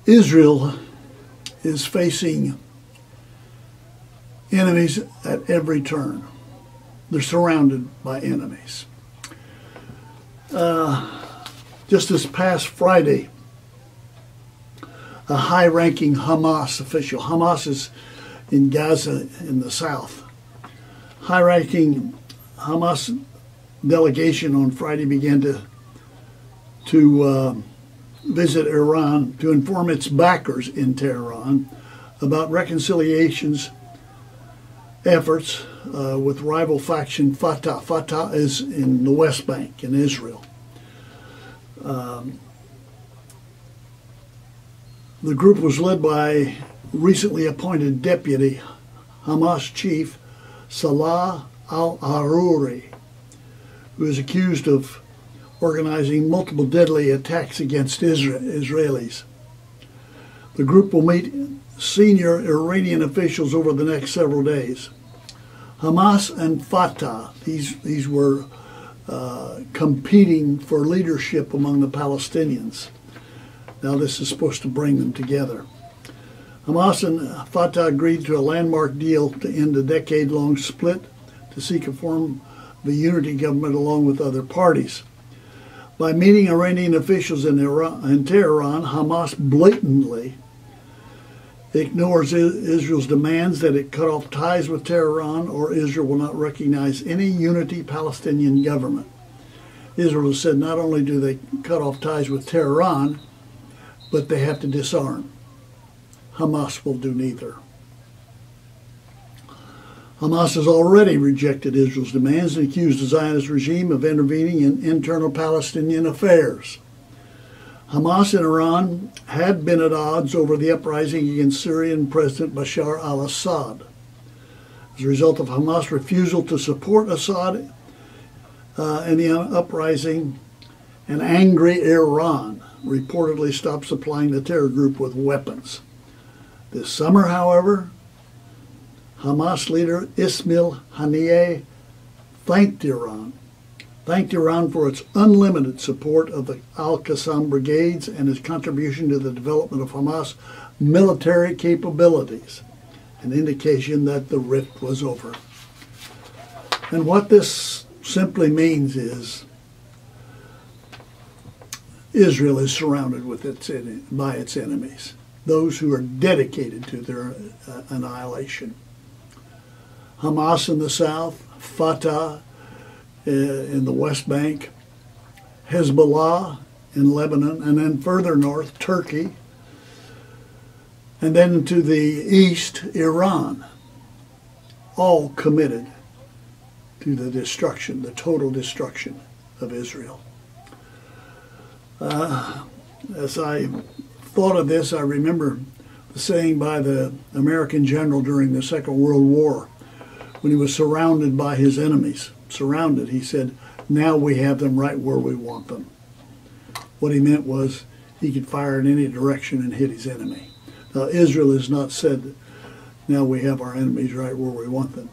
Israel is facing enemies at every turn. They're surrounded by enemies. Just this past Friday, a high-ranking Hamas official, Hamas is in Gaza in the south, high-ranking Hamas delegation on Friday began to visit Iran to inform its backers in Tehran about reconciliations efforts with rival faction Fatah. Fatah is in the West Bank in Israel. The group was led by recently appointed deputy Hamas chief Salah al-Aruri, who is accused of organizing multiple deadly attacks against Israelis. The group will meet senior Iranian officials over the next several days. Hamas and Fatah, these were competing for leadership among the Palestinians. Now this is supposed to bring them together. Hamas and Fatah agreed to a landmark deal to end a decade-long split to seek a form of a unity government along with other parties. By meeting Iranian officials in Tehran, Hamas blatantly ignores Israel's demands that it cut off ties with Tehran or Israel will not recognize any unity Palestinian government. Israel has said not only do they cut off ties with Tehran, but they have to disarm. Hamas will do neither. Hamas has already rejected Israel's demands and accused the Zionist regime of intervening in internal Palestinian affairs. Hamas and Iran had been at odds over the uprising against Syrian President Bashar al-Assad. As a result of Hamas' refusal to support Assad in the uprising, an angry Iran reportedly stopped supplying the terror group with weapons. This summer, however, Hamas leader Ismail Haniyeh thanked Iran for its unlimited support of the Al-Qassam brigades and its contribution to the development of Hamas military capabilities, an indication that the rift was over. And what this simply means is Israel is surrounded by its enemies, those who are dedicated to their annihilation. Hamas in the south, Fatah in the West Bank, Hezbollah in Lebanon, and then further north, Turkey, and then to the east, Iran, all committed to the destruction, the total destruction of Israel. As I thought of this, I remember the saying by the American general during the Second World War, when he was surrounded by his enemies. Surrounded, he said, now we have them right where we want them. What he meant was he could fire in any direction and hit his enemy. Now Israel has not said, now we have our enemies right where we want them.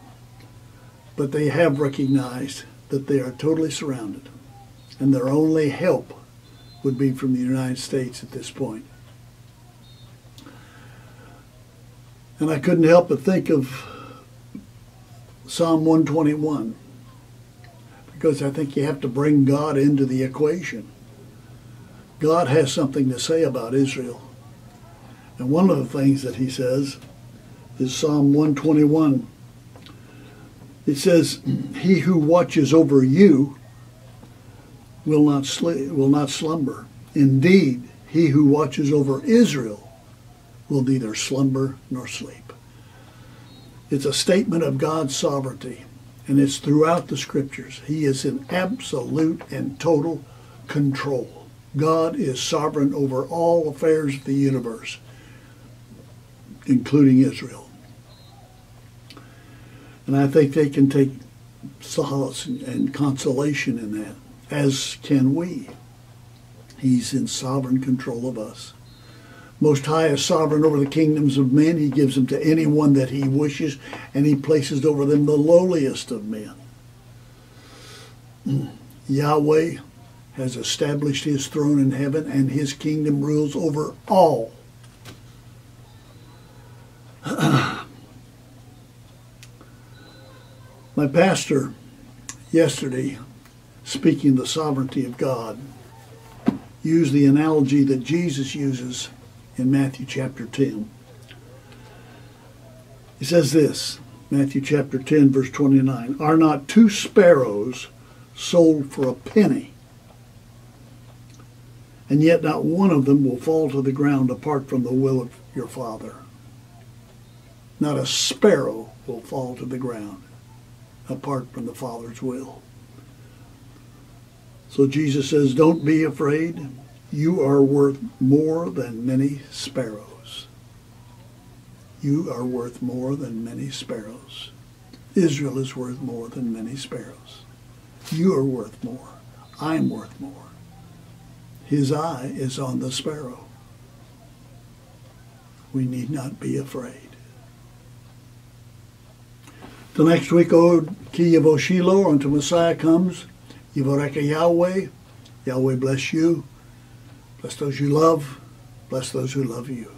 But they have recognized that they are totally surrounded, and their only help would be from the United States at this point. And I couldn't help but think of Psalm 121, because I think you have to bring God into the equation. God has something to say about Israel. And one of the things that he says is Psalm 121. It says, he who watches over you will not slumber. Indeed, he who watches over Israel will neither slumber nor sleep. It's a statement of God's sovereignty, and it's throughout the scriptures. He is in absolute and total control. God is sovereign over all affairs of the universe, including Israel. And I think they can take solace and consolation in that, as can we. He's in sovereign control of us. Most High is sovereign over the kingdoms of men. He gives them to anyone that he wishes, and he places over them the lowliest of men. Yahweh has established his throne in heaven, and his kingdom rules over all My pastor yesterday, speaking the sovereignty of God, used the analogy that Jesus uses in Matthew chapter 10. He says this, Matthew chapter 10, verse 29, "Are not 2 sparrows sold for a penny? And yet not one of them will fall to the ground apart from the will of your Father." Not a sparrow will fall to the ground apart from the Father's will. So Jesus says, don't be afraid. You are worth more than many sparrows. You are worth more than many sparrows. Israel is worth more than many sparrows. You are worth more. I'm worth more. His eye is on the sparrow. We need not be afraid. Till next week, O Ki Yavo Shiloh, until Messiah comes, Yivoreka Yahweh. Yahweh bless you. Bless those you love. Bless those who love you.